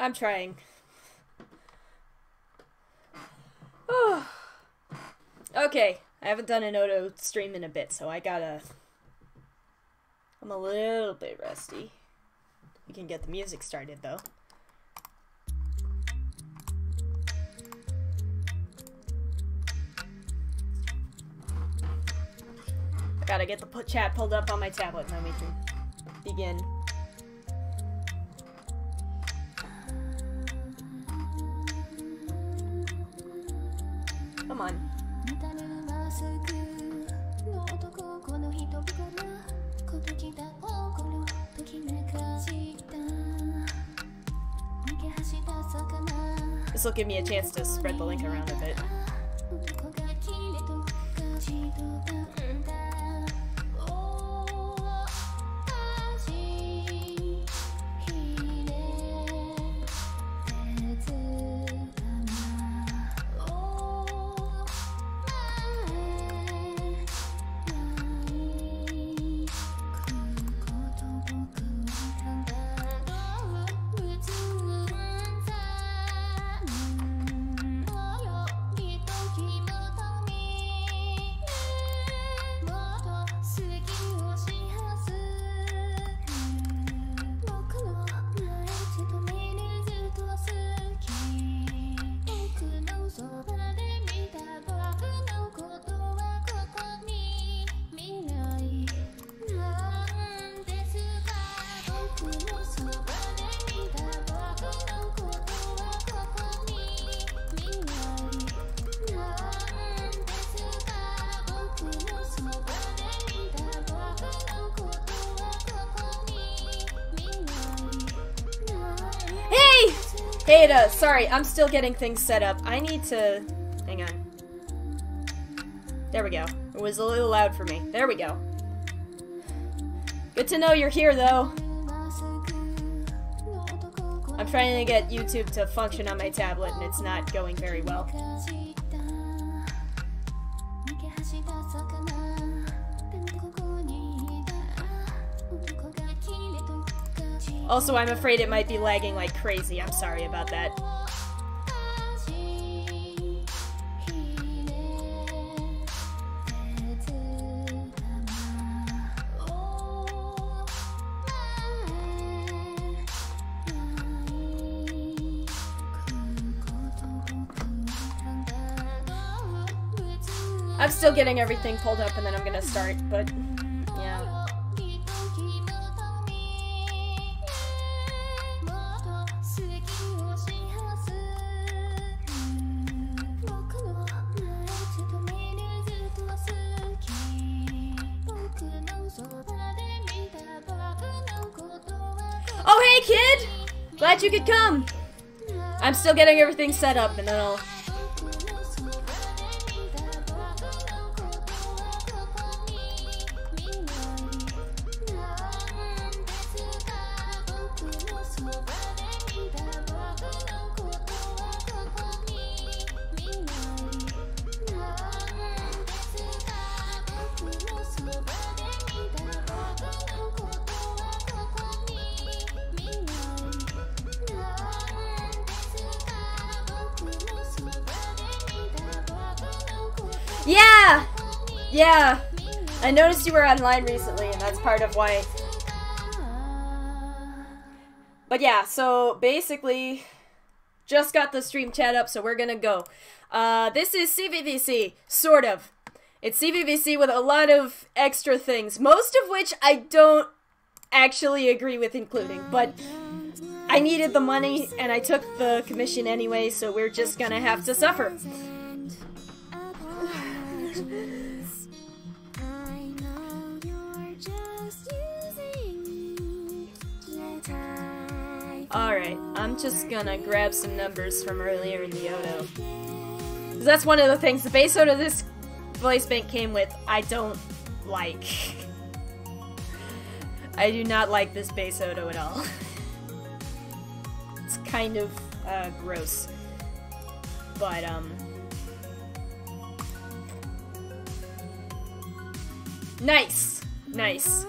I'm trying. Okay, I haven't done an Oto stream in a bit, so I'm a little bit rusty. We can get the music started, though. I gotta get the chat pulled up on my tablet, and then we can begin. Come on. This will give me a chance to spread the link around a bit. Ada, sorry, I'm still getting things set up. I need to... Hang on. There we go. It was a little loud for me. There we go. Good to know you're here, though. I'm trying to get YouTube to function on my tablet, and it's not going very well. Also, I'm afraid it might be lagging like crazy. I'm sorry about that. I'm still getting everything pulled up and then I'm gonna start, but yeah. Oh, hey, kid! Glad you could come! I'm still getting everything set up, and then I'll... Yeah! Yeah! I noticed you were online recently, and that's part of why. But yeah, so basically, just got the stream chat up, so we're gonna go. This is CVVC, sort of. It's CVVC with a lot of extra things, most of which I don't actually agree with including, but I needed the money, and I took the commission anyway, so we're just gonna have to suffer. Alright, I'm just gonna grab some numbers from earlier in the Oto. 'Cause that's one of the things, the base Oto this voice bank came with, I don't like. I do not like this base Oto at all. It's kind of, gross. But, nice! Nice.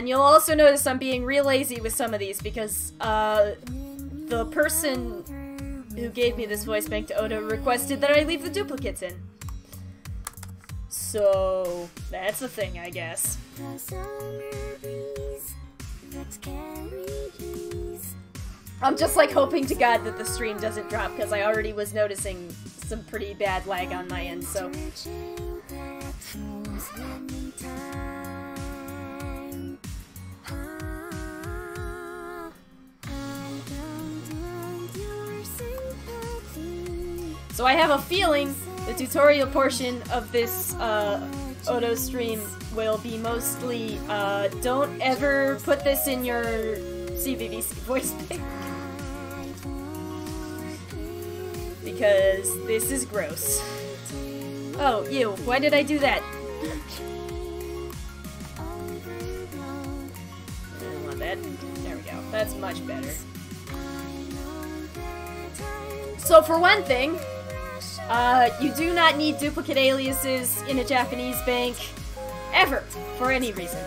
And you'll also notice I'm being real lazy with some of these because the person who gave me this voice bank to Oto requested that I leave the duplicates in. So that's a thing, I guess. I'm just like hoping to God that the stream doesn't drop because I already was noticing some pretty bad lag on my end, so. So I have a feeling the tutorial portion of this Oto stream will be mostly don't ever put this in your CVVC voice bank. Because this is gross. Oh, ew, why did I do that? I don't want that. There we go. That's much better. So for one thing, you do not need duplicate aliases in a Japanese bank, ever, for any reason.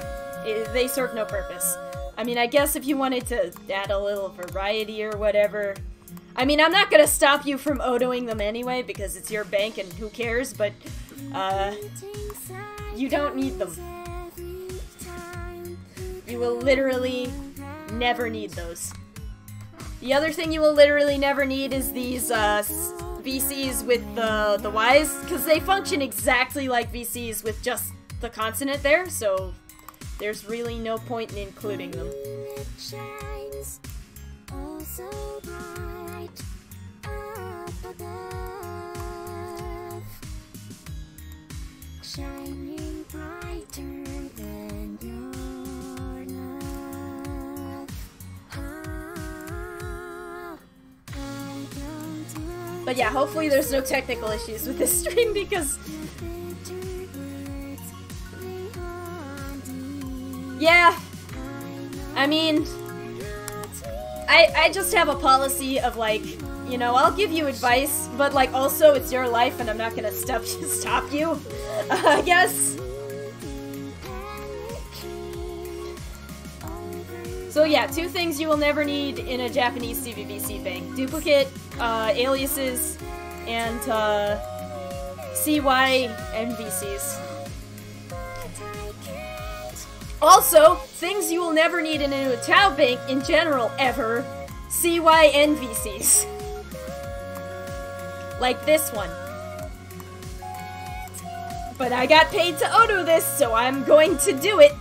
They serve no purpose. I mean, I guess if you wanted to add a little variety or whatever. I mean, I'm not gonna stop you from Otoing them anyway, because it's your bank and who cares, but, you don't need them. You will literally never need those. The other thing you will literally never need is these, VCs with the Ys, because they function exactly like VCs with just the consonant there, so there's really no point in including them. Shining brighter than your love. But yeah, hopefully there's no technical issues with this stream because yeah, I mean, I just have a policy of like, you know, I'll give you advice, but like also it's your life and I'm not gonna stop you, I guess. So yeah, two things you will never need in a Japanese CVVC bank. Duplicate aliases and CY and VCs. Also, things you will never need in a OTOing bank in general, ever. CY and VCs. Like this one. But I got paid to Oto this, so I'm going to do it.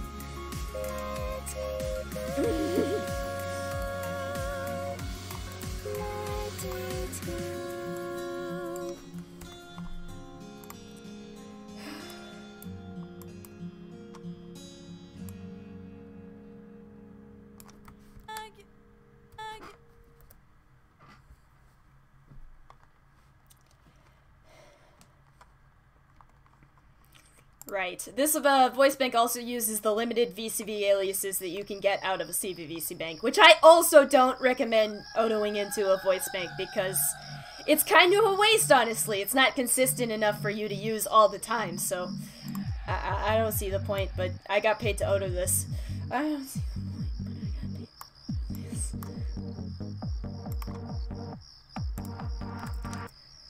Right. This voice bank also uses the limited VCV aliases that you can get out of a CVVC bank, which I also don't recommend Otoing into a voice bank because it's kind of a waste, honestly. It's not consistent enough for you to use all the time, so I don't see the point, but I got paid to Oto this. I don't see the point, but I got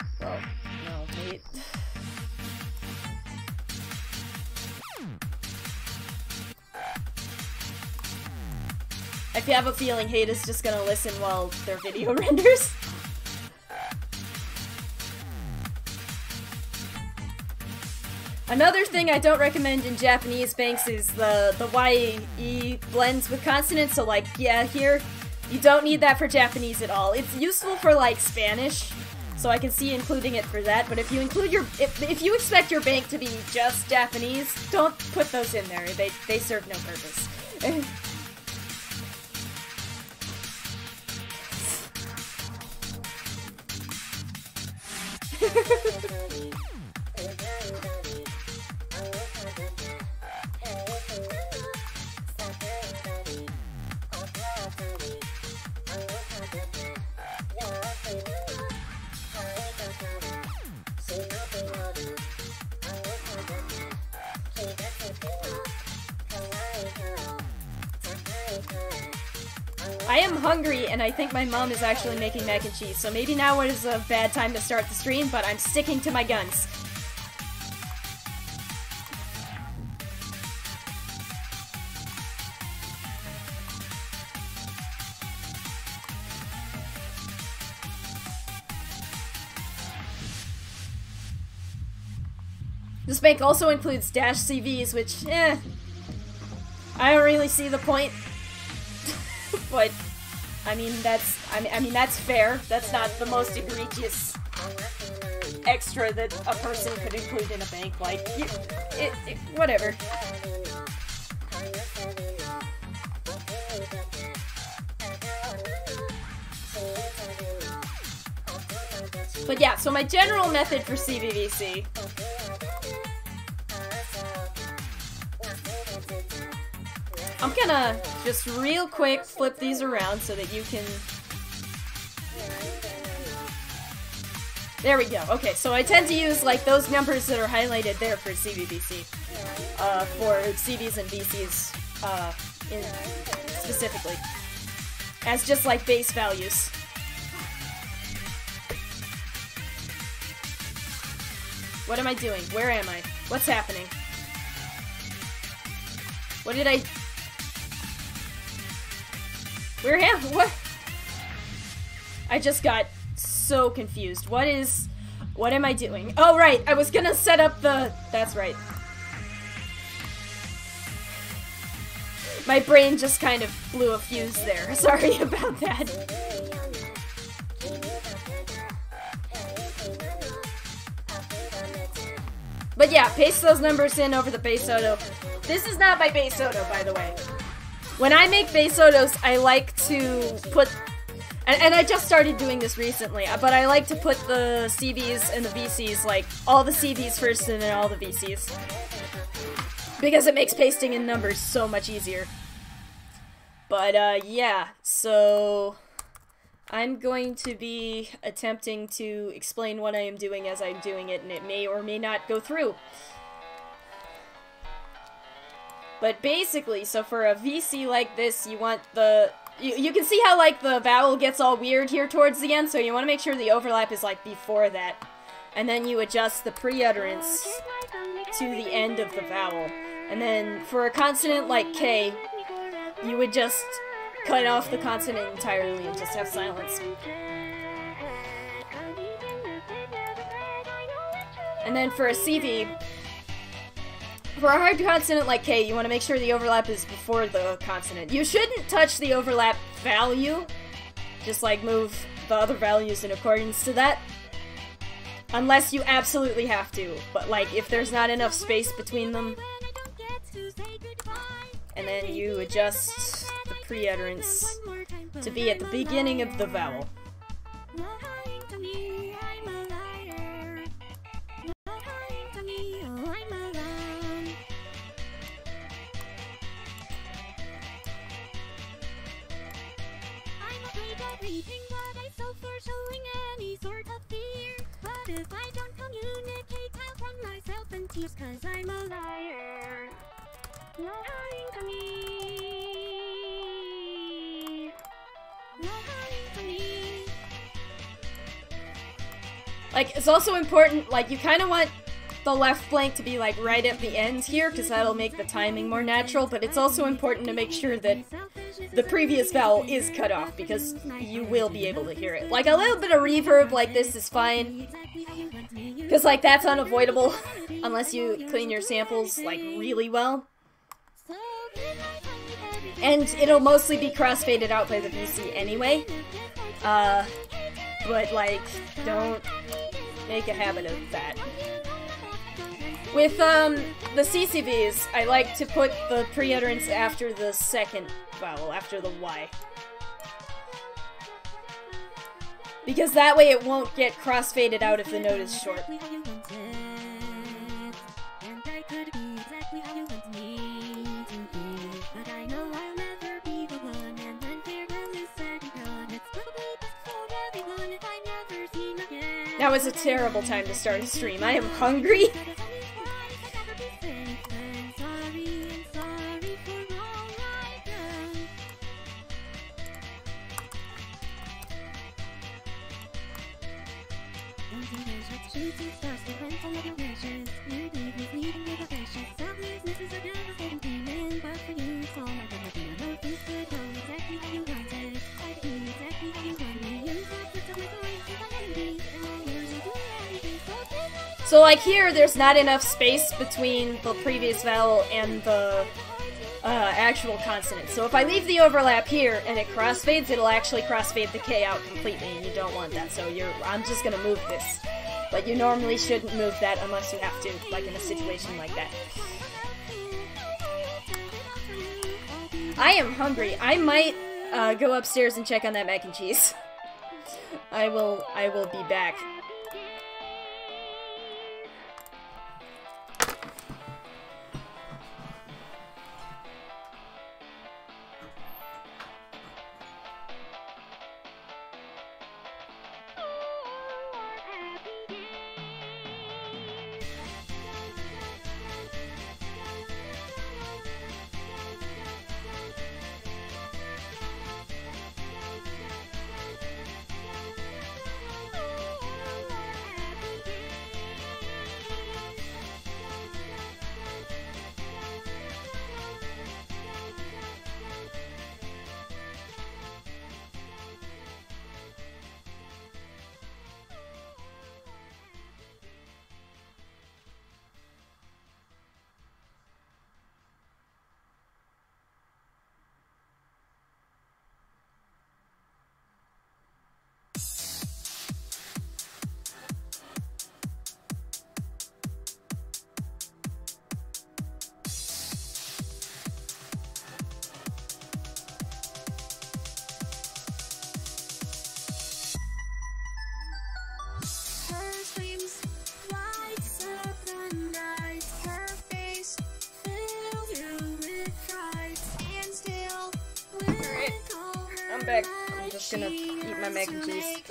paid to this. Well, no, wait. I have a feeling Hada's just gonna listen while their video renders. Another thing I don't recommend in Japanese banks is the YE blends with consonants, so like, yeah, here, you don't need that for Japanese at all. It's useful for like Spanish, so I can see including it for that, but if you include if you expect your bank to be just Japanese, don't put those in there. They serve no purpose. I am hungry, and I think my mom is actually making mac and cheese, so maybe now is a bad time to start the stream, but I'm sticking to my guns. This bank also includes dash CVs, which, I don't really see the point. But, I mean, that's fair. That's not the most egregious extra that a person could include in a bank. Like, whatever. But yeah, so my general method for CVVC. I'm gonna just real quick flip these around so that you can... There we go. Okay, so I tend to use like those numbers that are highlighted there for CVVC. For CVs and VCs specifically. As just like base values. What am I doing? Where am I? What's happening? What did I... Where am... What? I just got so confused. What am I doing? Oh, right! I was gonna set up the... That's right. My brain just kind of blew a fuse there. Sorry about that. But yeah, paste those numbers in over the base auto. This is not my base auto, by the way. When I make base autos, I like to put... And I just started doing this recently, but I like to put the CVs and the VCs, like, all the CVs first and then all the VCs. Because it makes pasting in numbers so much easier. But, yeah, so... I'm going to be attempting to explain what I am doing as I'm doing it, and it may or may not go through. But basically, so for a VC like this, you want the... You can see how, like, the vowel gets all weird here towards the end, so you want to make sure the overlap is, like, before that. And then you adjust the pre-utterance to the end of the vowel. And then for a consonant like K, you would just cut off the consonant entirely and just have silence. And then for a CV, for a hard consonant like K, you want to make sure the overlap is before the consonant. You shouldn't touch the overlap value, just like move the other values in accordance to that, unless you absolutely have to. But like, if there's not enough space between them, and then you adjust the pre-utterance to be at the beginning of the vowel. Cause I'm a liar. Lying to me. Lying to me. Like, it's also important, like, you kind of want the left blank to be, like, right at the end here, because that'll make the timing more natural, but it's also important to make sure that the previous vowel is cut off, because you will be able to hear it. Like, a little bit of reverb like this is fine, because, like, that's unavoidable, unless you clean your samples, like, really well. And it'll mostly be crossfaded out by the VC anyway. But, like, don't make a habit of that. With, the CCVs, I like to put the pre-utterance after the second vowel, after the Y. Because that way it won't get crossfaded out if the note is short. That was a terrible time to start a stream. I am hungry. So like here, there's not enough space between the previous vowel and the actual consonant. So if I leave the overlap here and it crossfades, it'll actually crossfade the K out completely, and you don't want that. So I'm just gonna move this. But you normally shouldn't move that unless you have to, like in a situation like that. I am hungry. I might go upstairs and check on that mac and cheese. I will be back. I'm back. I'm just gonna eat my mac and cheese.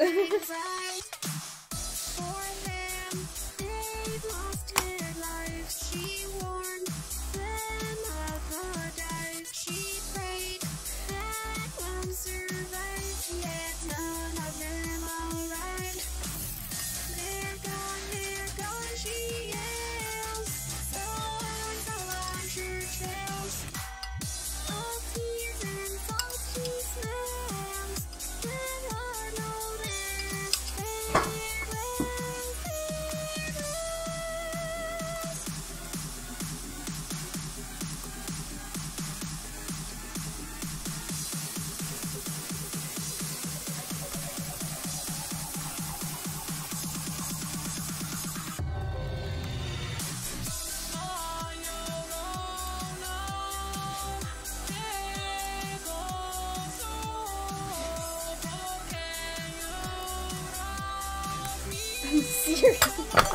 Serious?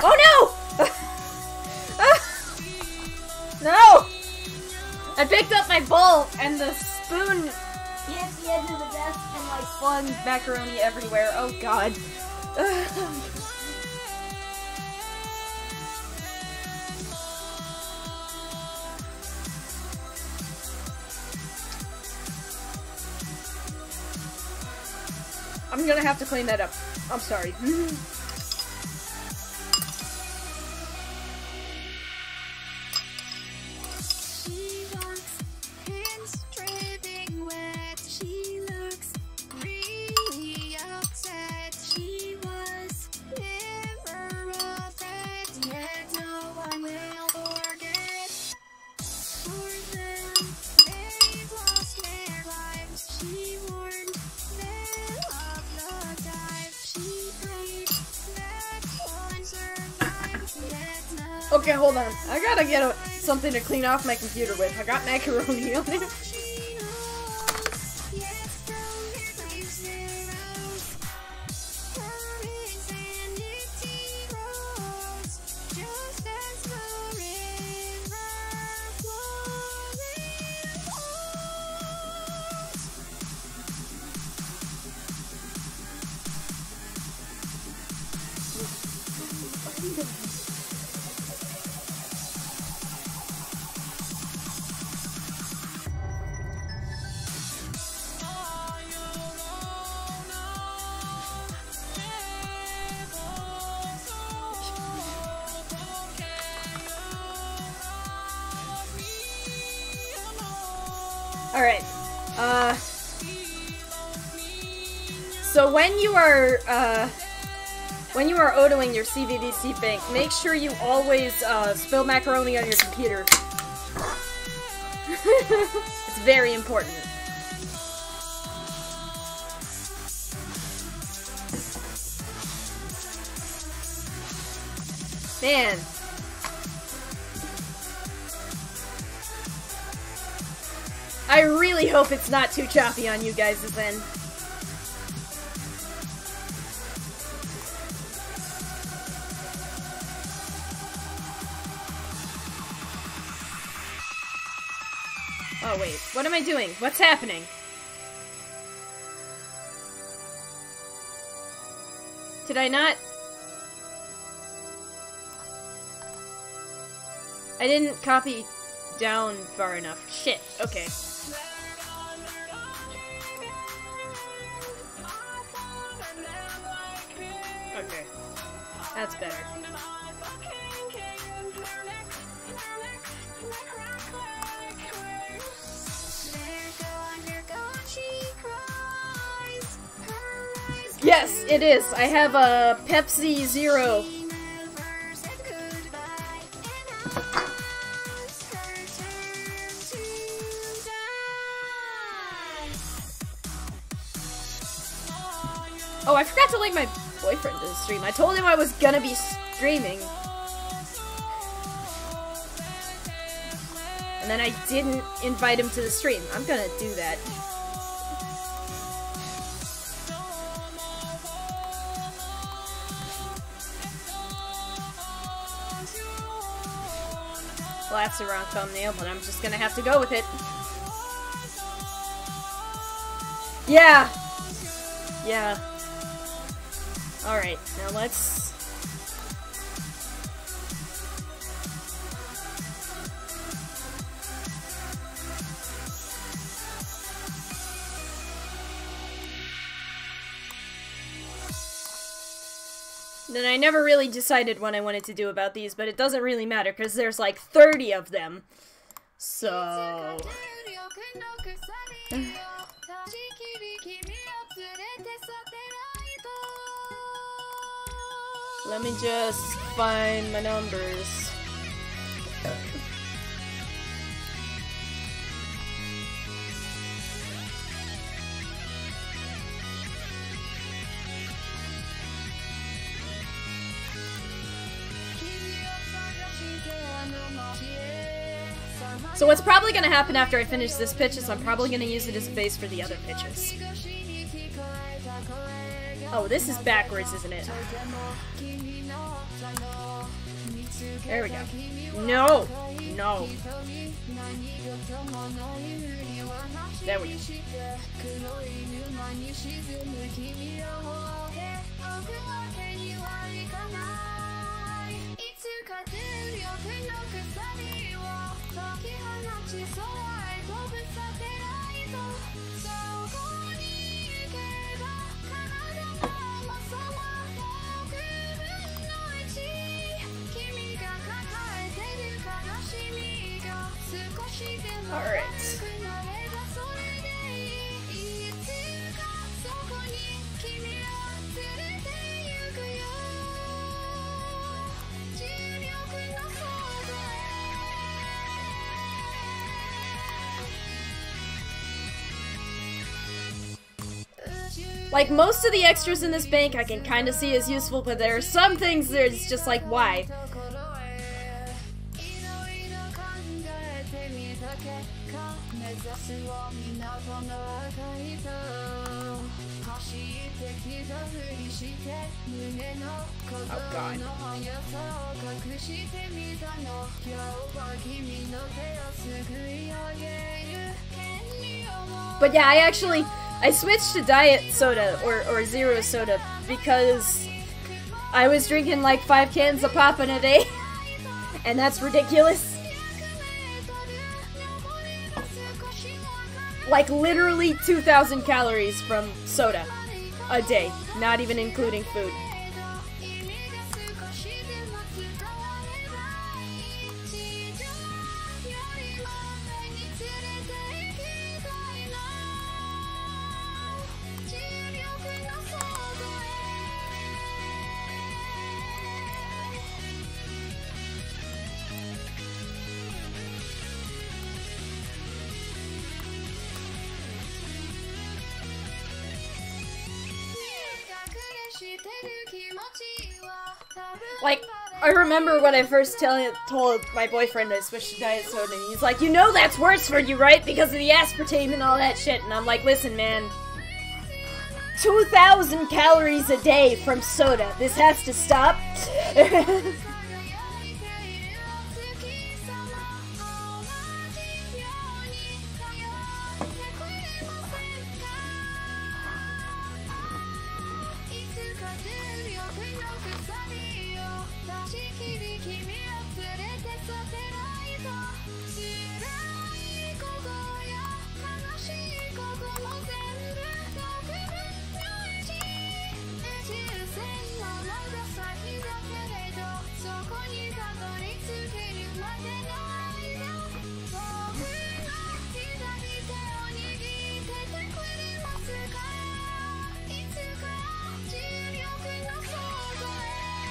Oh no! No! I picked up my bowl and the spoon hit the edge of the desk and like flung macaroni everywhere. Oh god. I'm gonna have to clean that up. I'm sorry. Okay, hold on. I gotta get something to clean off my computer with. I got macaroni on it. Alright. So when you are OTOing your CVVC bank, make sure you always spill macaroni on your computer. It's very important. Man. I really hope it's not too choppy on you guys' end. Oh wait, what am I doing? What's happening? Did I not? I didn't copy down far enough. Shit, okay. Okay. That's better. Yes, it is. I have a Pepsi Zero. Oh, I forgot to link my boyfriend to the stream. I told him I was gonna be streaming. And then I didn't invite him to the stream. I'm gonna do that. Well, that's the wrong thumbnail, but I'm just gonna have to go with it. Yeah! Yeah. Alright, now let's... Then I never really decided what I wanted to do about these, but it doesn't really matter, because there's like 30 of them. So... Let me just find my numbers. So what's probably going to happen after I finish this pitch is I'm probably going to use it as a base for the other pitches. Oh, this is backwards, isn't it? There we go. No! No. There we go. Alright. Like, most of the extras in this bank I can kind of see as useful, but there are some things that it's just like, why? Oh god. But yeah, I switched to diet soda, or zero soda, because I was drinking like 5 cans of pop in a day, and that's ridiculous. Like, literally 2,000 calories from soda a day, not even including food. Like, I remember when I first told my boyfriend I switched to diet soda, and he's like, you know that's worse for you, right? Because of the aspartame and all that shit. And I'm like, listen, man. 2,000 calories a day from soda. This has to stop.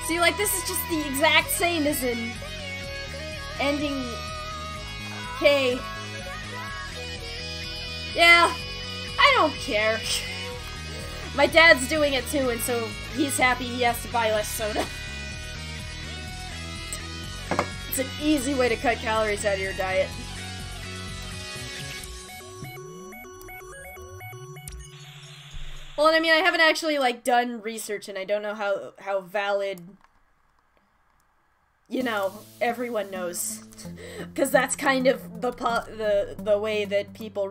See, like, this is just the exact same as in ending K. Yeah, I don't care. My dad's doing it too, and so he's happy he has to buy less soda. It's an easy way to cut calories out of your diet. Well, and I mean, I haven't actually, like, done research, and I don't know how valid, you know, everyone knows. Because that's kind of the way that people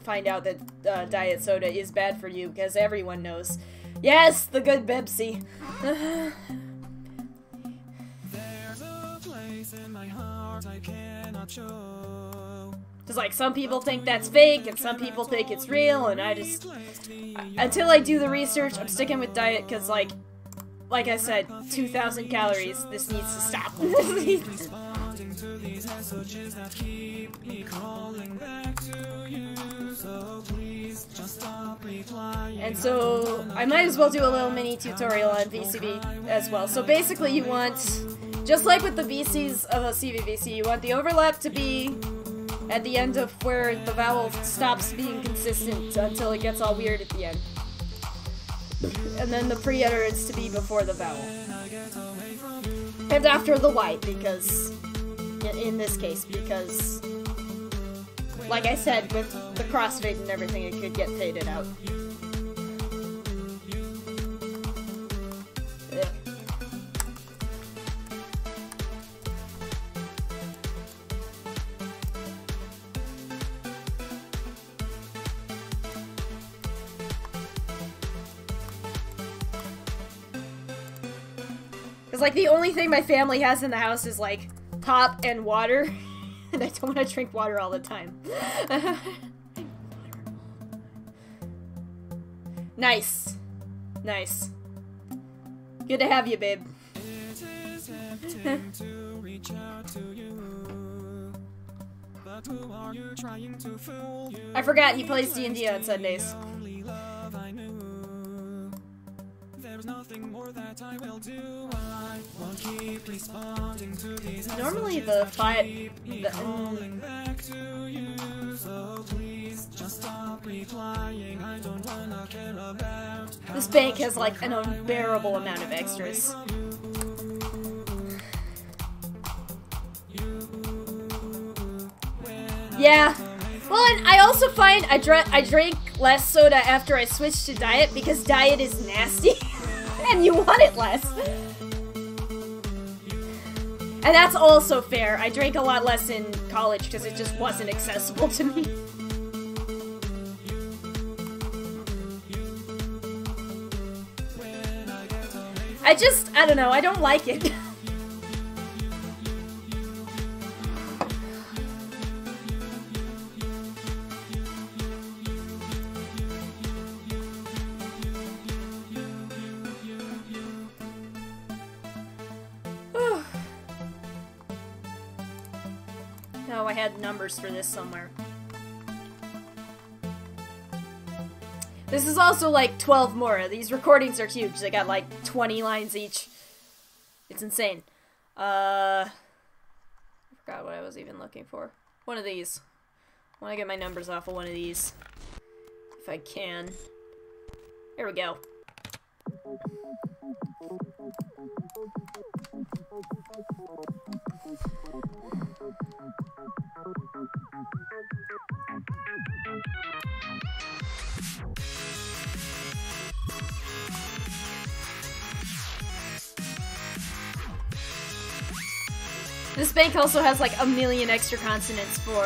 find out that diet soda is bad for you, because everyone knows. Yes, the good Pepsi. There's a place in my heart I cannot show. Because, like, some people think that's fake, and some people think it's real, and I just... Until I do the research, I'm sticking with diet, because, like I said, 2,000 calories. This needs to stop. And so, I might as well do a little mini tutorial on VCV as well. So basically you want, just like with the VCs of a CVVC, you want the overlap to be at the end of where the vowel stops being consistent until it gets all weird at the end. And then the pre-utterance to be before the vowel. And after the Y, because, in this case, because, like I said, with the crossfade and everything, it could get faded out. Yeah. Because, like, the only thing my family has in the house is, like, pop and water. And I don't want to drink water all the time. Nice. Nice. Good to have you, babe. I forgot he plays D&D on Sundays. Normally the this bank has like an unbearable amount of extras. Yeah. Well, and I also find I drink less soda after I switched to diet because diet is nasty. And you want it less. And that's also fair. I drank a lot less in college because it just wasn't accessible to me. I don't know, I don't like it. Oh, I had numbers for this somewhere. This is also like 12 more. These recordings are huge. They got like 20 lines each. It's insane. I forgot what I was even looking for. One of these. I want to get my numbers off of one of these. If I can. Here we go. This bank also has like a million extra consonants for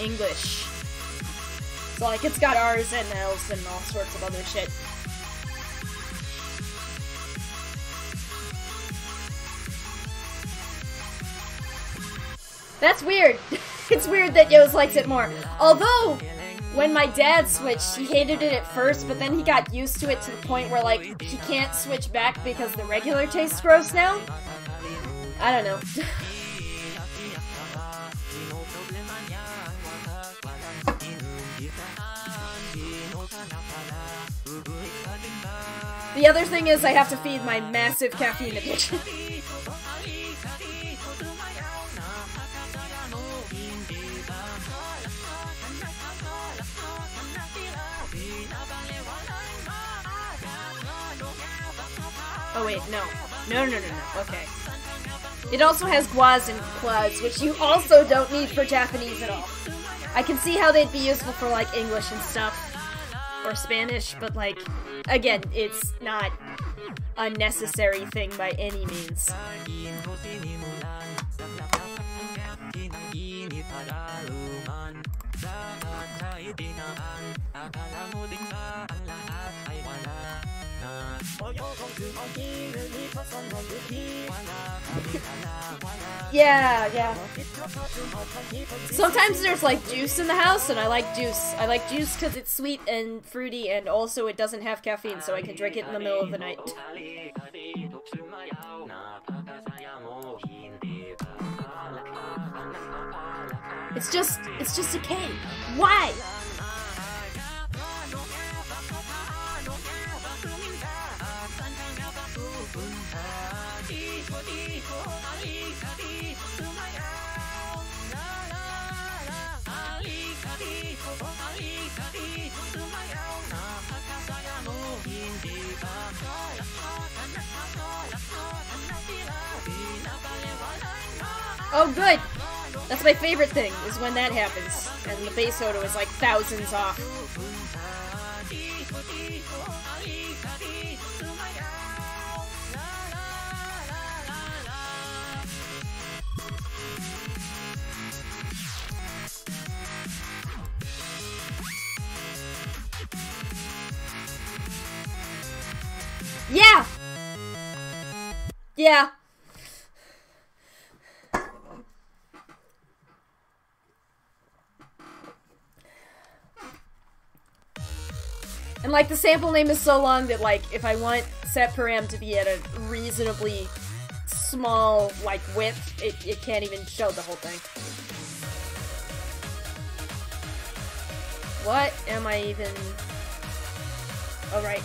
English. So like it's got R's and L's and all sorts of other shit. That's weird. It's weird that Yo's likes it more. Although, when my dad switched, he hated it at first, but then he got used to it to the point where like he can't switch back because the regular tastes gross now. I don't know. The other thing is I have to feed my massive caffeine addiction. Oh wait, no. No. Okay. It also has guas and quas, which you also don't need for Japanese at all. I can see how they'd be useful for like English and stuff. Or Spanish, but like, again, it's not a necessary thing by any means. Yeah. Sometimes there's like juice in the house, and I like juice. I like juice because it's sweet and fruity, and also it doesn't have caffeine, so I can drink it in the middle of the night. It's just a K. Why? Oh, good! That's my favorite thing, is when that happens, and the base auto is like thousands off. Yeah! Yeah. And like the sample name is so long that like if I want set param to be at a reasonably small like width, it can't even show the whole thing. What am I even... Oh right.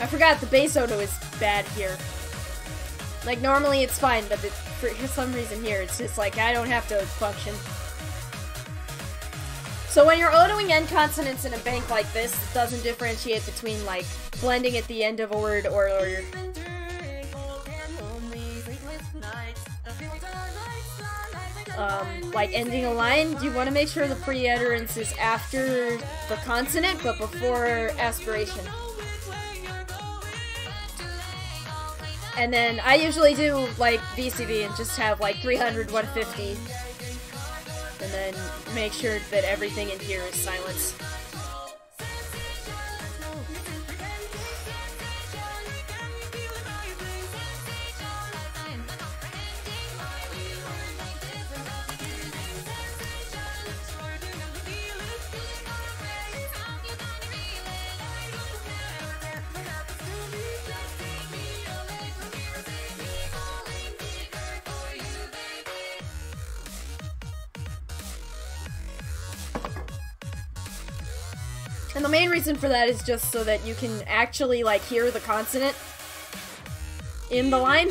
I forgot the base auto is bad here. Like normally it's fine, but for some reason here it's just like I don't have to function. So when you're autoing end consonants in a bank like this, it doesn't differentiate between like blending at the end of a word or like ending a line. You want to make sure the pre-utterance is after the consonant but before aspiration. And then I usually do like VCV and just have like 300, 150. And then make sure that everything in here is silence. And the main reason for that is just so that you can actually, like, hear the consonant in the line.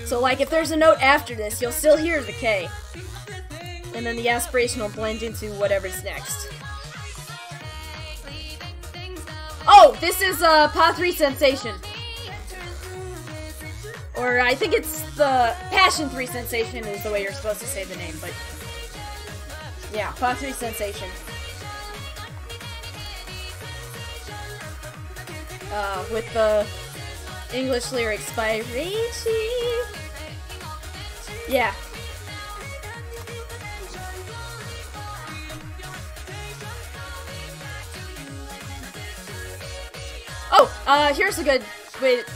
So, like, if there's a note after this, you'll still hear the K. And then the aspiration will blend into whatever's next. this is Pa 3 Sensation. Or I think it's the Passion 3 Sensation is the way you're supposed to say the name, but yeah, Pa 3 Sensation. With the English lyrics by Reichi. Yeah. Oh, here's a good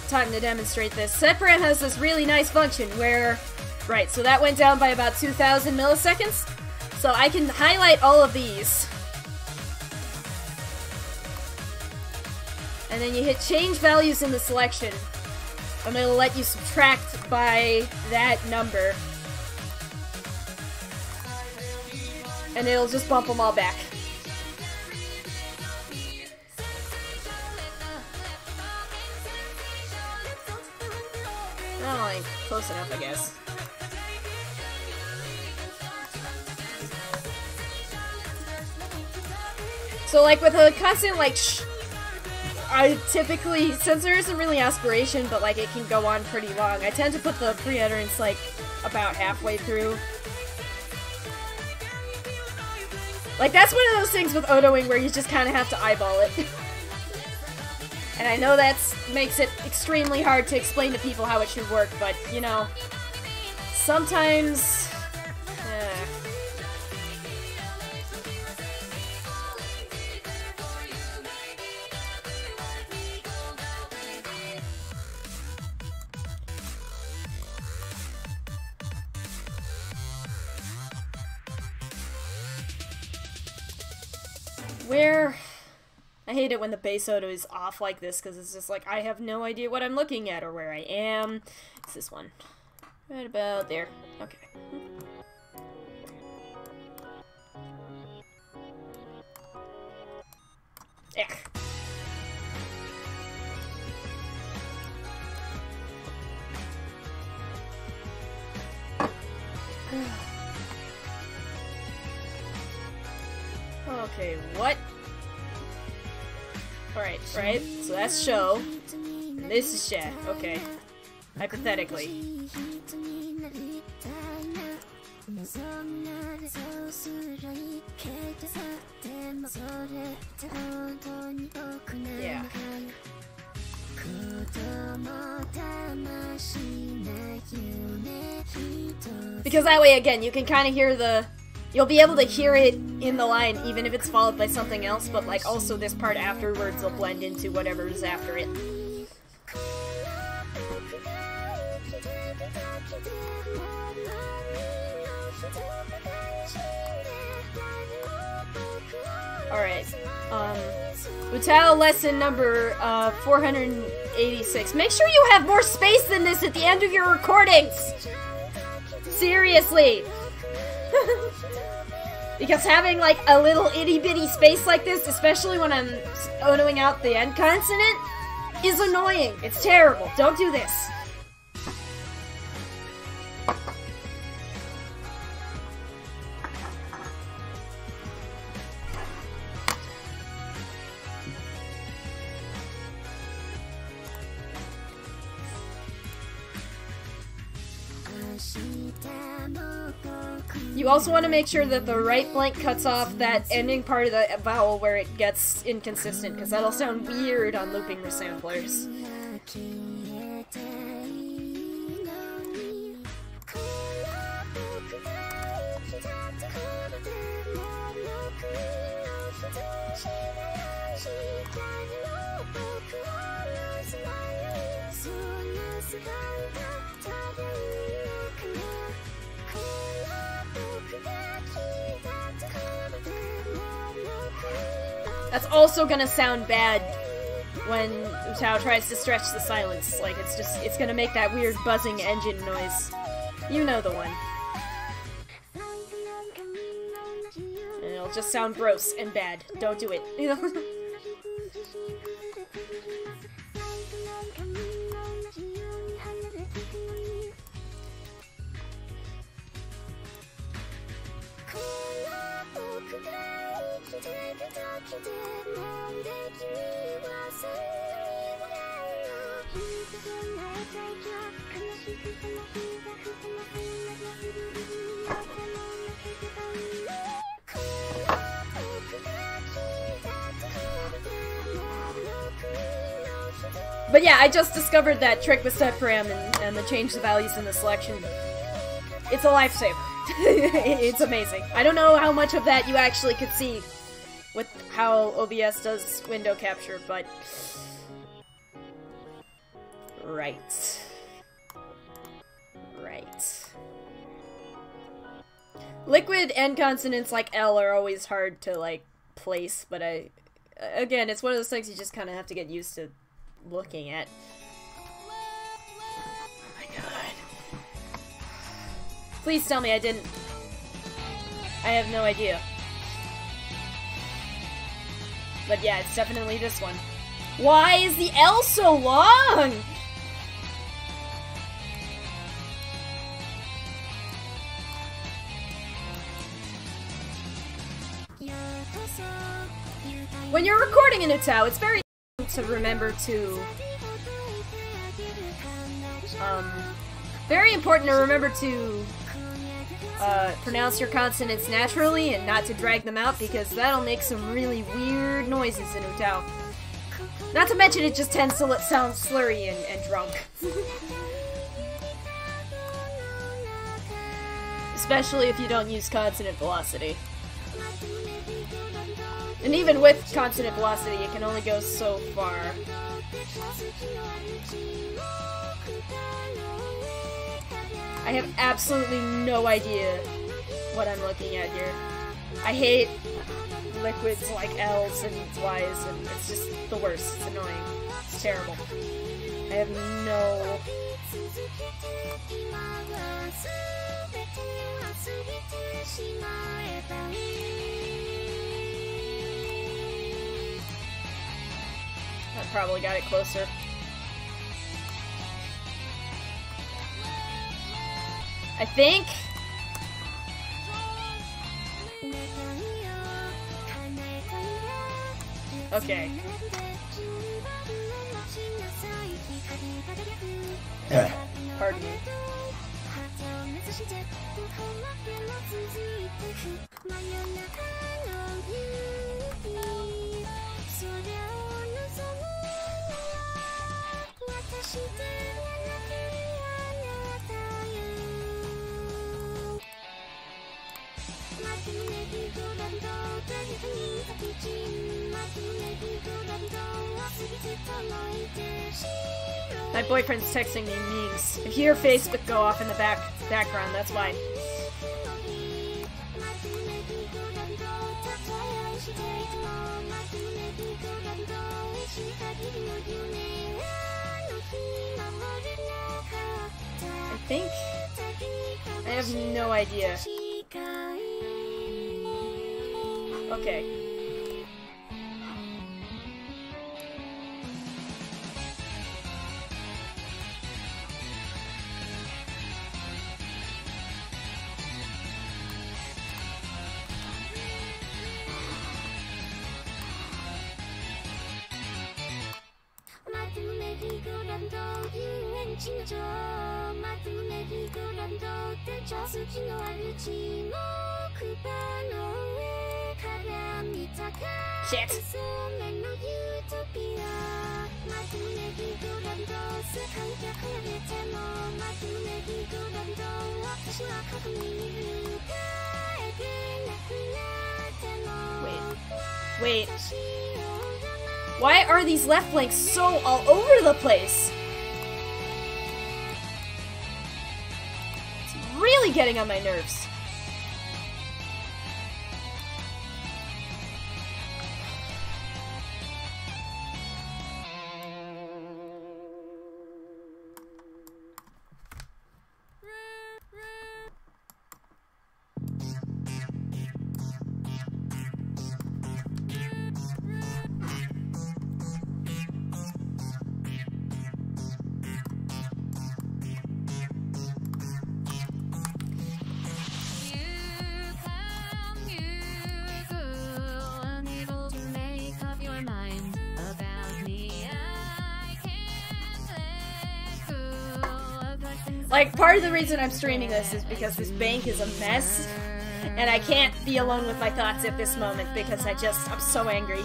time to demonstrate this. Sepram has this really nice function where, right, so that went down by about 2,000 milliseconds. So I can highlight all of these. And then you hit change values in the selection. And it'll let you subtract by that number. And it'll just bump them all back. Oh, like, close enough, I guess. So, like, with a constant, like, I typically, since there isn't really aspiration, but, like, it can go on pretty long, I tend to put the pre-utterance, like, about halfway through. Like, that's one of those things with OTOing where you just kind of have to eyeball it. And I know that makes it extremely hard to explain to people how it should work, but, you know, sometimes... Where... I hate it when the base auto is off like this, because it's just like, I have no idea what I'm looking at or where I am. It's this one. Right about there. Okay. Yeah. Okay, what? Alright, right? So that's show. And this is Sha. Okay. Hypothetically. Yeah. Because that way, again, you can kind of hear the... You'll be able to hear it in the line, even if it's followed by something else, but, like, also this part afterwards will blend into whatever's after it. Alright, Utao lesson number, 486. Make sure you have more space than this at the end of your recordings! Seriously! Because having, like, a little itty-bitty space like this, especially when I'm otoing out the end consonant, is annoying. It's terrible. Don't do this. You also want to make sure that the right blank cuts off that ending part of the vowel where it gets inconsistent, because that'll sound weird on looping resamplers. That's also gonna sound bad when Utao tries to stretch the silence. Like, it's gonna make that weird buzzing engine noise. You know the one. And it'll just sound gross and bad. Don't do it. You know? But yeah, I just discovered that trick with step param and the change the values in the selection. It's a lifesaver. It's amazing. I don't know how much of that you actually could see with how OBS does window capture, but... Right. Right. Liquid and consonants like L are always hard to, like, place, but again, it's one of those things you just kind of have to get used to looking at. Oh my god. Please tell me I didn't... I have no idea. But yeah, it's definitely this one. Why is the L so long? When you're recording in OTOing, it's very to remember to very important to remember to pronounce your consonants naturally and not to drag them out, because that'll make some really weird noises in OTOing. Not to mention it just tends to sound slurry and drunk. Especially if you don't use consonant velocity. And even with consonant velocity, it can only go so far. I have absolutely no idea what I'm looking at here. I hate liquids like L's and Y's, and it's just the worst. It's annoying. It's terrible. I have no... I probably got it closer. I think... Okay. Pardon me. My boyfriend's texting me memes. If you hear Facebook go off in the background, that's why. I think... I have no idea. Okay. Shit. Wait. Why are these left blanks so all over the place? It's really getting on my nerves. Like, part of the reason I'm streaming this is because this bank is a mess, and I can't be alone with my thoughts at this moment because I'm so angry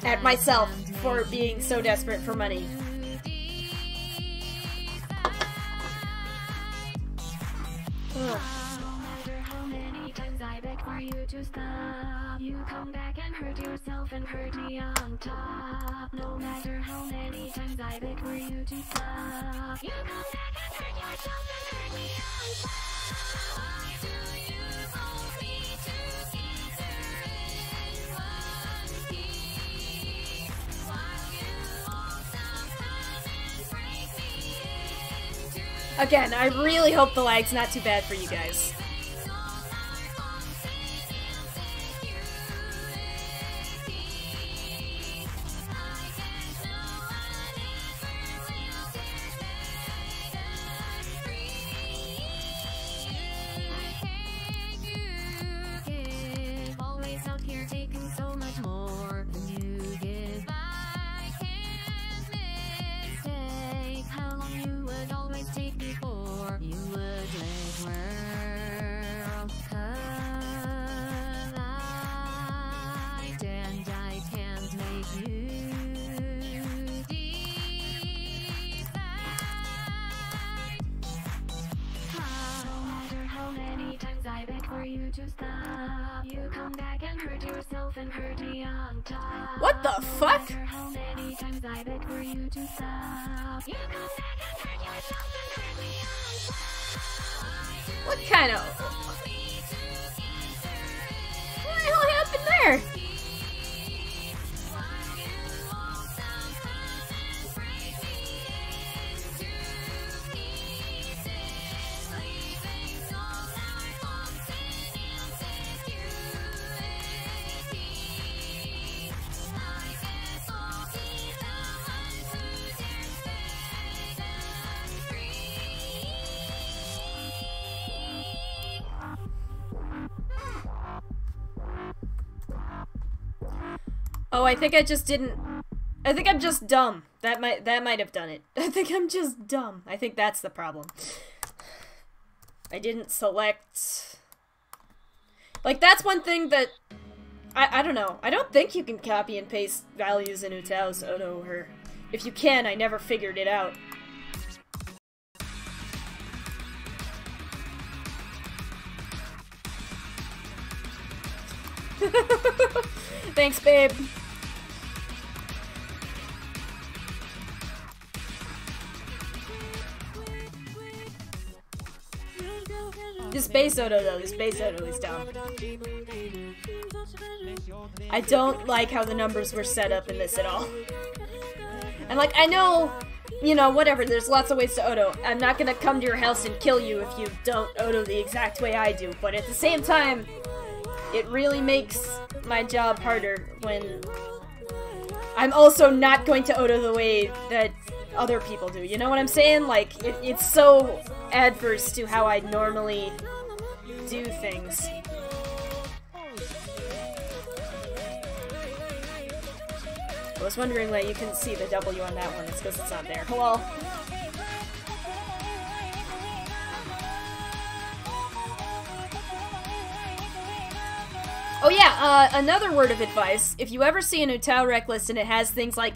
at myself for being so desperate for money. Ugh. To stop, you come back and hurt yourself and hurt me on top. No matter how many times I beg for you to stop, you come back and hurt yourself and hurt me on top. Why do you hold me together in one piece while you won't stop and break me into? Again, I really hope the lag's not too bad for you guys. To stop, you come back and hurt yourself and hurt me on top. What the fuck? How many times I beg for you to stop? You come back and hurt yourself and hurt me on top. What kind of... What the hell happened there? Oh, I think I just didn't... I think I'm just dumb. That might have done it. I think I'm just dumb. I think that's the problem. I didn't select... Like, that's one thing that... I don't know. I don't think you can copy and paste values in OTO's Oto, or... If you can, I never figured it out. Thanks, babe. This base Oto, though, this base Oto is dumb. I don't like how the numbers were set up in this at all. And, like, I know, you know, whatever, there's lots of ways to Oto. I'm not gonna come to your house and kill you if you don't Oto the exact way I do, but at the same time, it really makes my job harder when I'm also not going to Oto the way that other people do. You know what I'm saying? Like, it's so adverse to how I normally do things. I was wondering why you couldn't see the W on that one. It's because it's not there. Hello? Oh yeah, another word of advice. If you ever see an OTO rec list and it has things like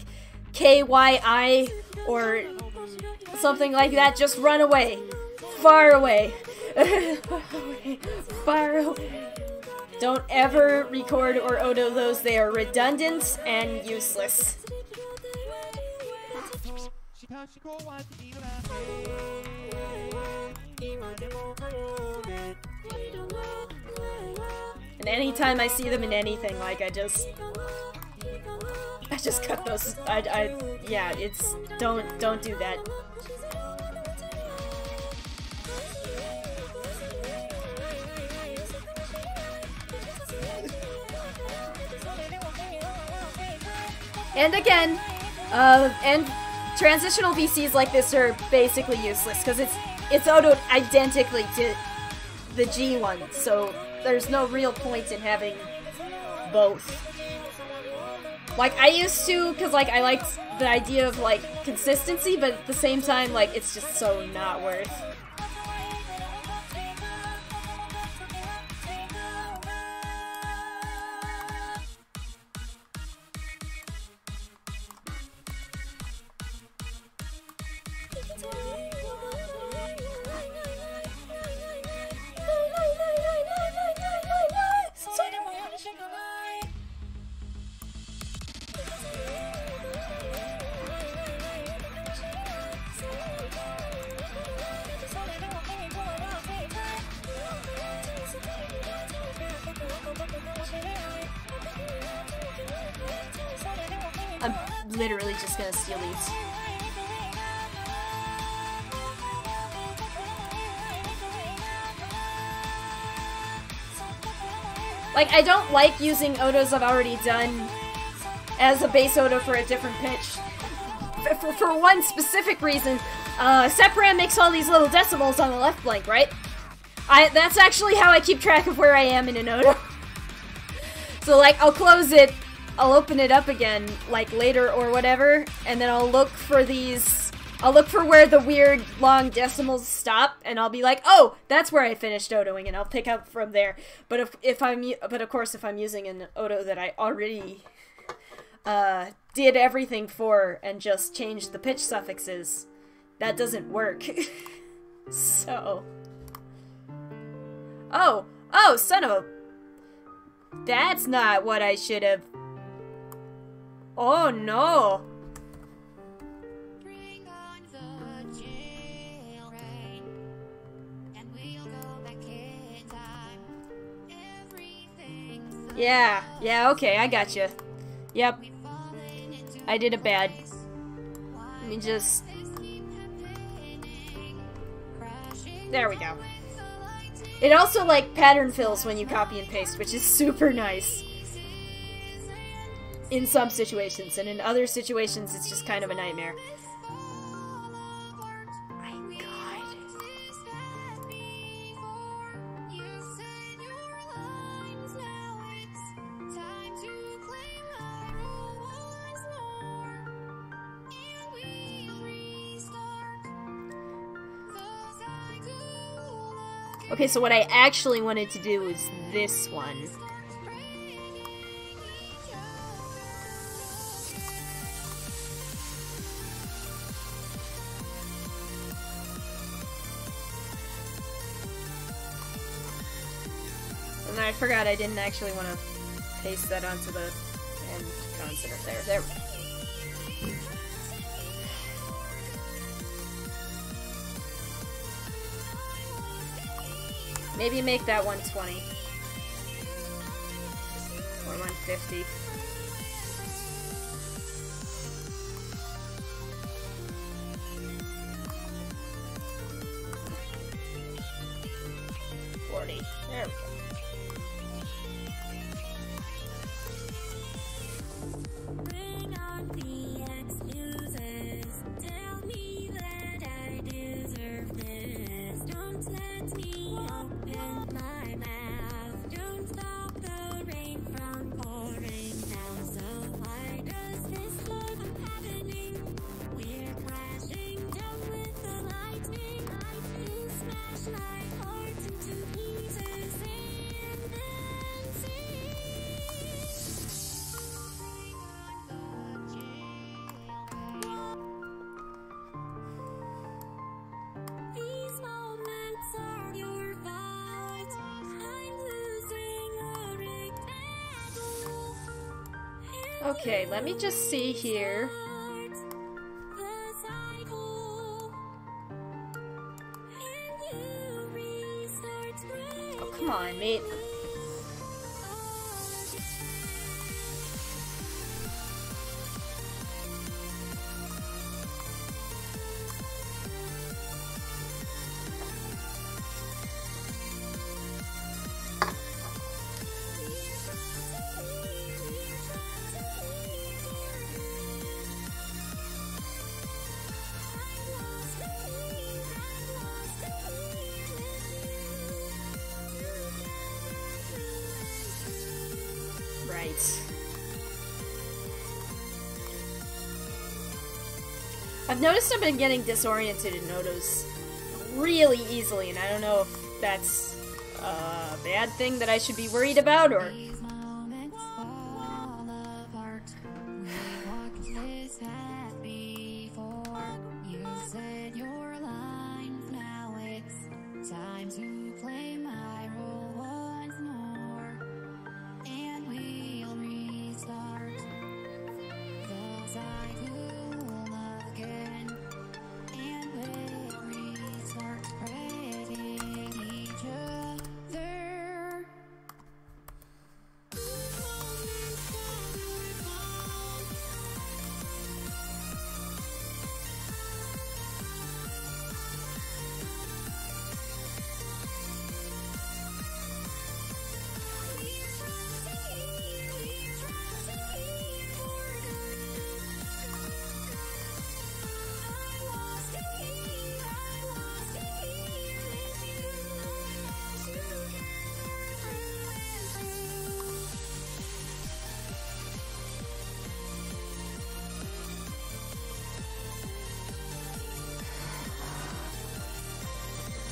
KYI or something like that, just run away. Far away. Far away. Don't ever record or Oto those. They are redundant and useless. And anytime I see them in anything, like, I just cut those. Yeah, it's, don't do that. And again, and transitional VCs like this are basically useless, because it's Otoed identically to the G one, so there's no real point in having both. Like, I used to, because, like, I liked the idea of, like, consistency, but at the same time, like, it's just so not worth. I'm literally just gonna steal these. Like, I don't like using otos I've already done as a base oto for a different pitch. For one specific reason, Sepram makes all these little decimals on the left blank, right? That's actually how I keep track of where I am in an oto. So, like, I'll close it, I'll open it up again, like, later or whatever, and then I'll look for these... I'll look for where the weird long decimals stop, and I'll be like, oh, that's where I finished otoing, and I'll pick up from there. But of course, if I'm using an oto that I already did everything for and just changed the pitch suffixes, that doesn't work. So, oh, son of a... That's not what I should have... Oh, no. Yeah, okay, I gotcha. Yep. I did it bad. Let me just... There we go. It also, like, pattern fills when you copy and paste, which is super nice. In some situations, and in other situations, it's just kind of a nightmare. Okay, so what I actually wanted to do was this one. And I forgot I didn't actually want to paste that onto the end consonant there. There we go. Maybe make that 120. Or 150. There we go. Bring on the excuses. Tell me that I deserve this. Don't let me open my mouth. Don't stop the rain from pouring down. So why does this love happening? We're crashing down with the lightning. You smash my heart into pieces and then see. These moments are your fault. I'm losing a rectangle. Okay, let me just see here. The cycle. And you restart breaking. Oh, come on, mate. Right. I've noticed I've been getting disoriented in Otos really easily, and I don't know if that's a bad thing that I should be worried about, or... These moments fall apart. We walked this path before. You said your lines, now it's time to play my role once more. And we'll restart the cycle again. And we'll restart praising each other.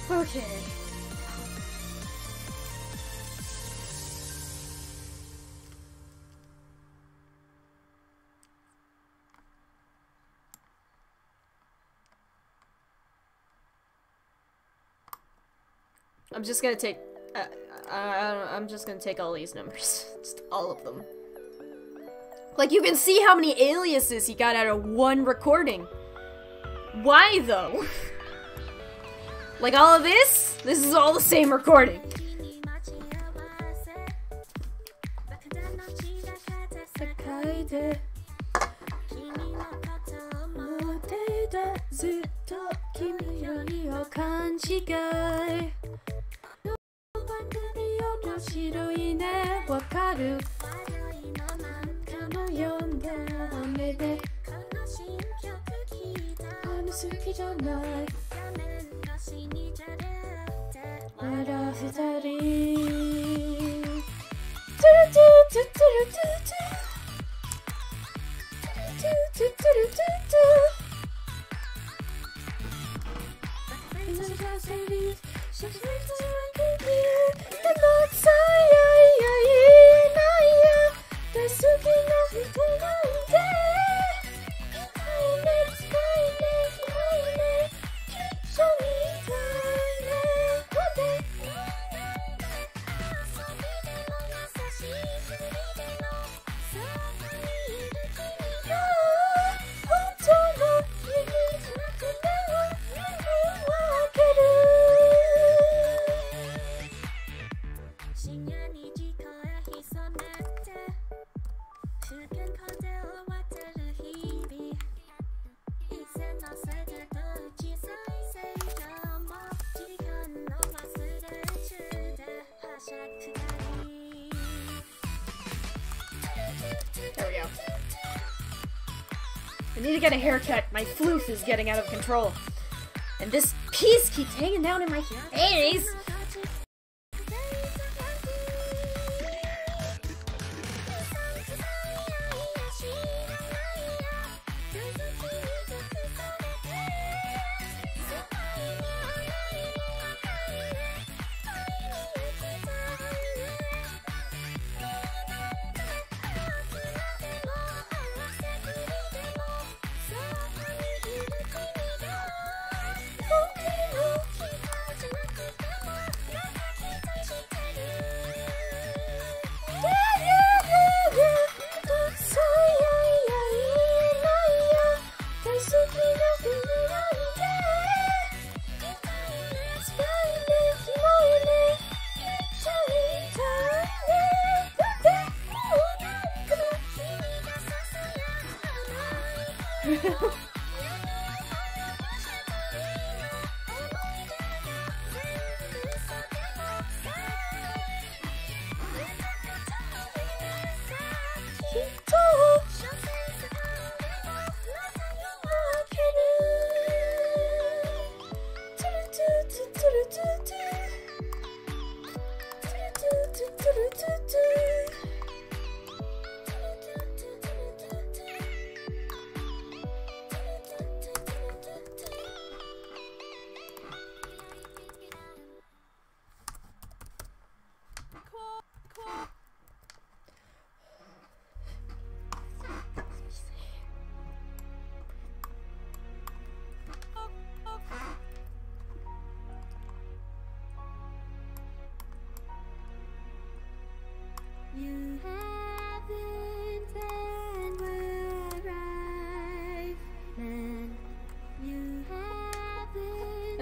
Okay. I'm just gonna take... I'm just gonna take all these numbers. Just all of them. Like, you can see how many aliases he got out of one recording. Why, though? Like, all of this? This is all the same recording. There we go. I need to get a haircut. My floof is getting out of control. And this piece keeps hanging down in my face.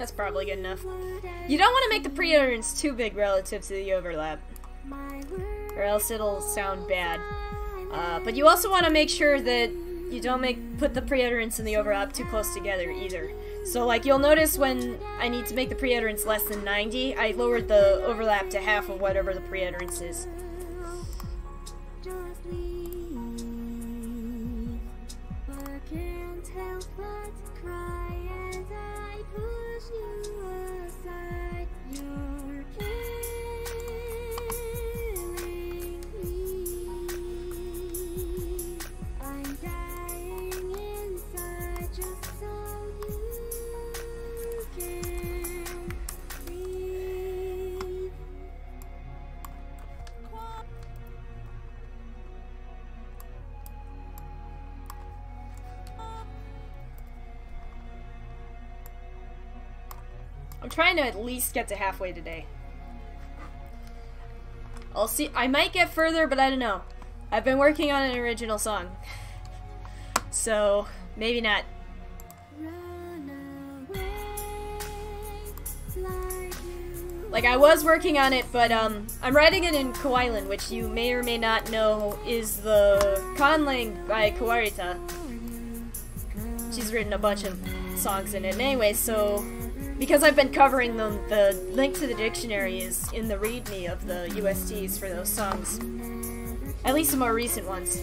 That's probably good enough. You don't want to make the pre-utterance too big relative to the overlap, or else it'll sound bad. But you also want to make sure that you don't put the pre-utterance and the overlap too close together either. So like you'll notice when I need to make the pre-utterance less than 90, I lowered the overlap to half of whatever the pre-utterance is. I'm trying to at least get to halfway today. I'll see. I might get further, but I don't know. I've been working on an original song. So, maybe not. Like, I was working on it, but I'm writing it in Kawaiian, which you may or may not know is the conlang by Kawarita. She's written a bunch of songs in it. And anyway, so because I've been covering them, the link to the dictionary is in the README of the USTs for those songs. At least the more recent ones.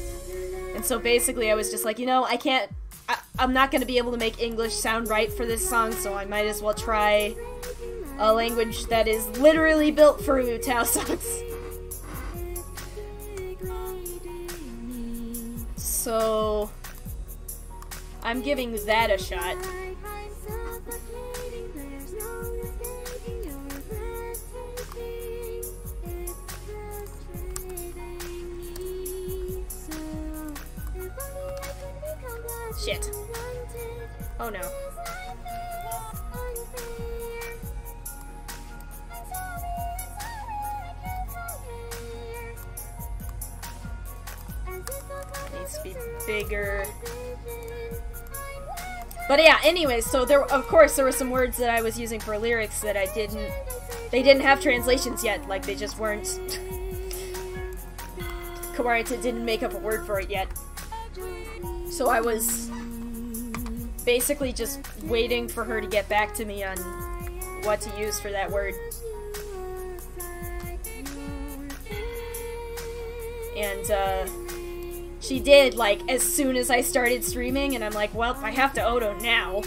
And so basically I was just like, you know, I'm not going to be able to make English sound right for this song, so I might as well try a language that is literally built for Utao songs. So I'm giving that a shot. Shit. Oh no. Needs to be bigger. But yeah, anyways, so of course there were some words that I was using for lyrics that they didn't have translations yet, like they just weren't. Kawarita didn't make up a word for it yet. So I was basically just waiting for her to get back to me on what to use for that word. And she did, like, as soon as I started streaming, and I'm like, well, I have to Oto now.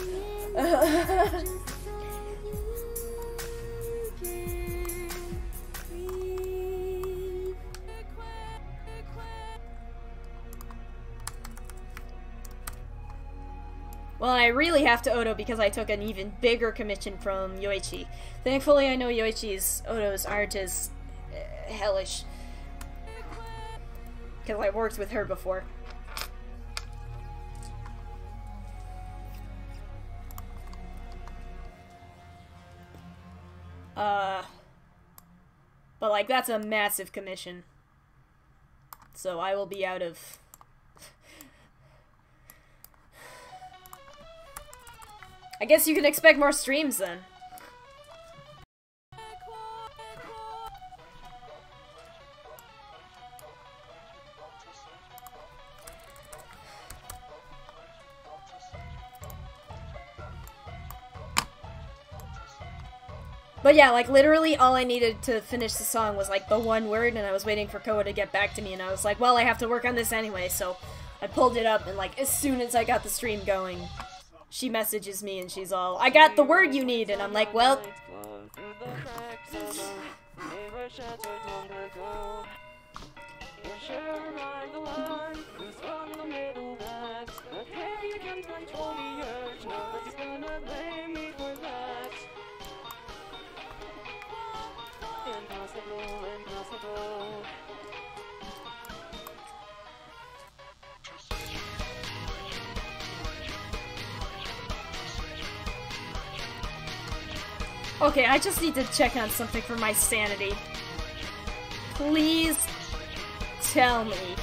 Well, I really have to Oto because I took an even bigger commission from Yoichi. Thankfully, I know Yoichi's Otos aren't as hellish, because I worked with her before. But like, that's a massive commission. So I will be out of... I guess you can expect more streams then. But yeah, like, literally all I needed to finish the song was, like, the one word, and I was waiting for Koa to get back to me, and I was like, well, I have to work on this anyway, so I pulled it up, and, like, as soon as I got the stream going, she messages me, and she's all, I got the word you need, and I'm like, well... Okay, I just need to check on something for my sanity. Please tell me.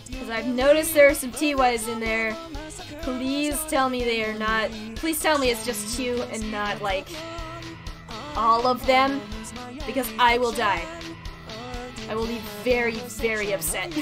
Because I've noticed there are some TYs in there. Please tell me they are not... Please tell me it's just 2 and not, like, all of them. Because I will die. I will be very, very upset.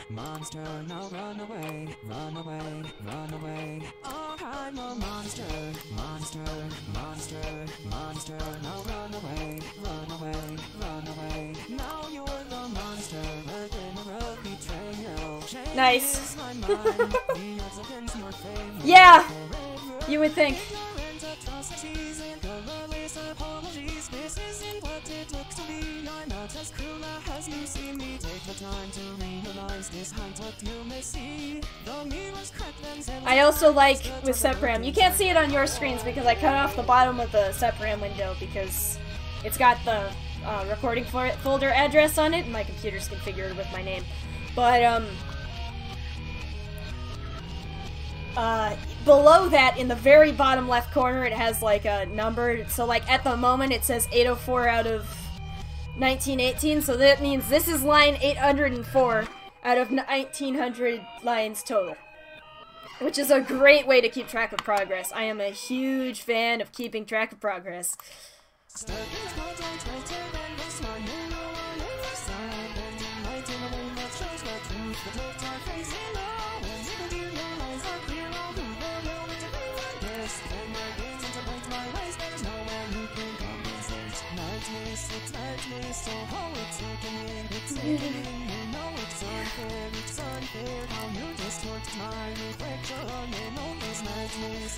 Monster, now run away, run away, run away. Oh, I'm a monster, monster, monster, monster, now run away, run away, run away. Now you're the monster, murderer of betrayal. Nice. Yeah, you would think. This isn't what it looks to be. I'm not as cruel as you see me. Take the time to realize this height what you may see. The mirror's cracked and I also like with SEPRAM. You can't see it on your screens because I cut off the bottom of the SEPRAM window because it's got the recording folder address on it and my computer's configured with my name. But below that, in the very bottom left corner, it has like a number. So like at the moment it says 804 out of 1918, so that means this is line 804 out of 1900 lines total. Which is a great way to keep track of progress. I am a huge fan of keeping track of progress. So how it's sickening, it's sickening. You know it's unfair how you distort my reflection. You know it's madness,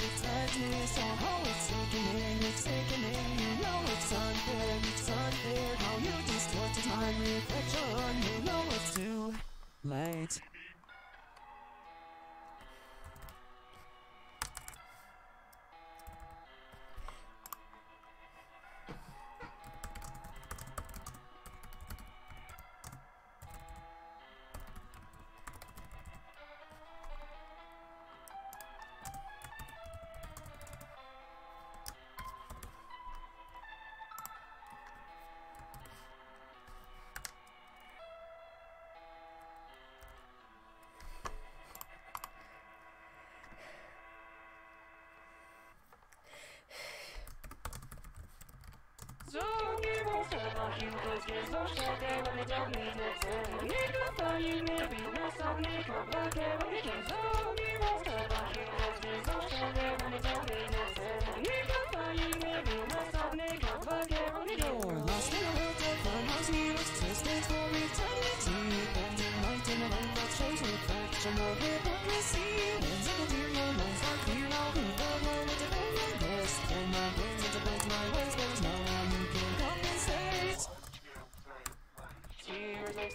so how it's sickening, it's sickening. You know it's unfair how you distort my reflection. You know it's too late.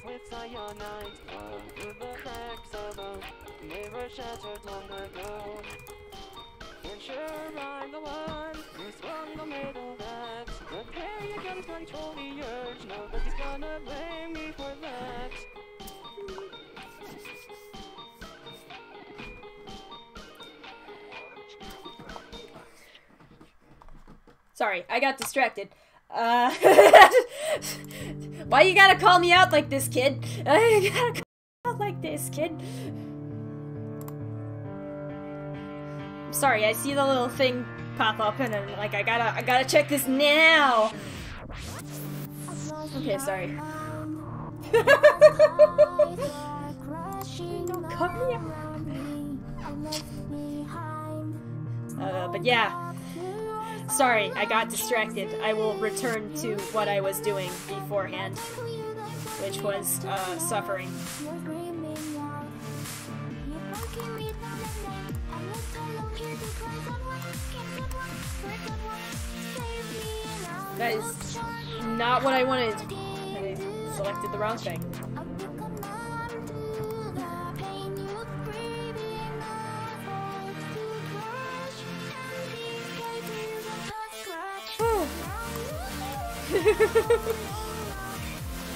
With cyanide through the cracks of a mirror shattered long ago. And sure, I'm the one who swung the middle that. But hey, you can control the urge. Nobody's gonna blame me for that. Sorry, I got distracted. Why you gotta call me out like this, kid? You gotta call me out like this, kid. I'm sorry, I see the little thing pop up and I'm like, I gotta check this now. Okay, sorry. Don't cut me out. But yeah. Sorry, I got distracted. I will return to what I was doing beforehand, which was, suffering. That is not what I wanted. I selected the wrong thing.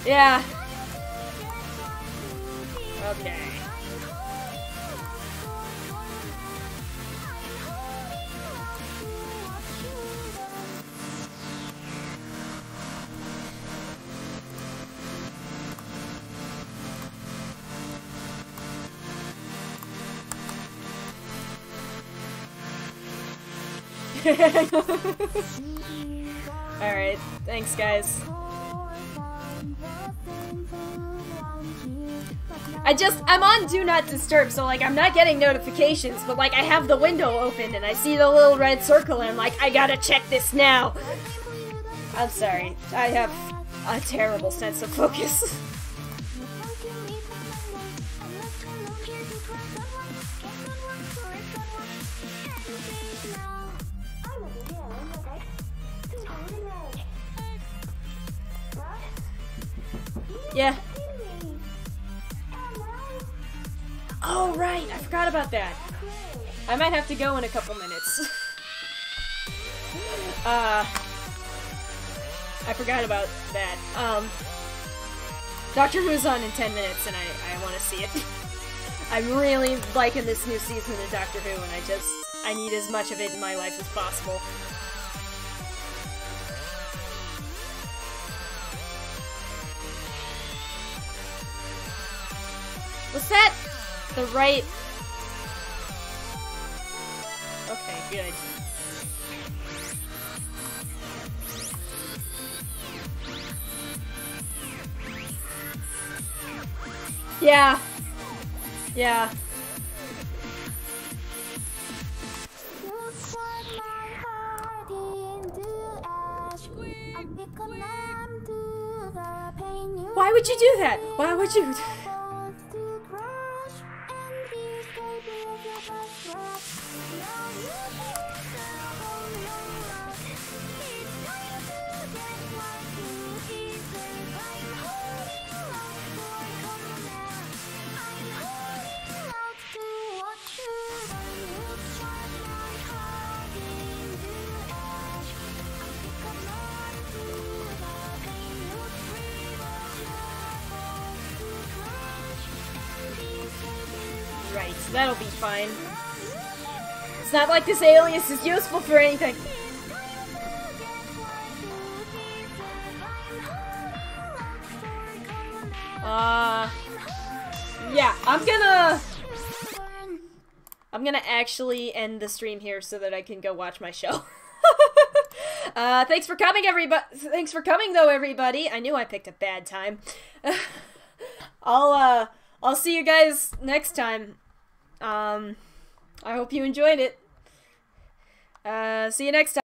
Yeah. Okay. Alright, thanks guys. I'm on Do Not Disturb, so like I'm not getting notifications, but like I have the window open and I see the little red circle and I'm like, I gotta check this now. I'm sorry, I have a terrible sense of focus. Yeah. Oh, right! I forgot about that. I might have to go in a couple minutes. I forgot about that. Doctor Who's on in 10 minutes and I want to see it. I'm really liking this new season of Doctor Who and I need as much of it in my life as possible. Was that the right... Okay, good. Yeah. Yeah. Why would you do that? Why would you... Right, so that'll be fine. It's not like this alias is useful for anything. Yeah, I'm gonna actually end the stream here so that I can go watch my show. Thanks for coming, everybody. Thanks for coming, though, everybody. I knew I picked a bad time. I'll see you guys next time. I hope you enjoyed it. See you next time.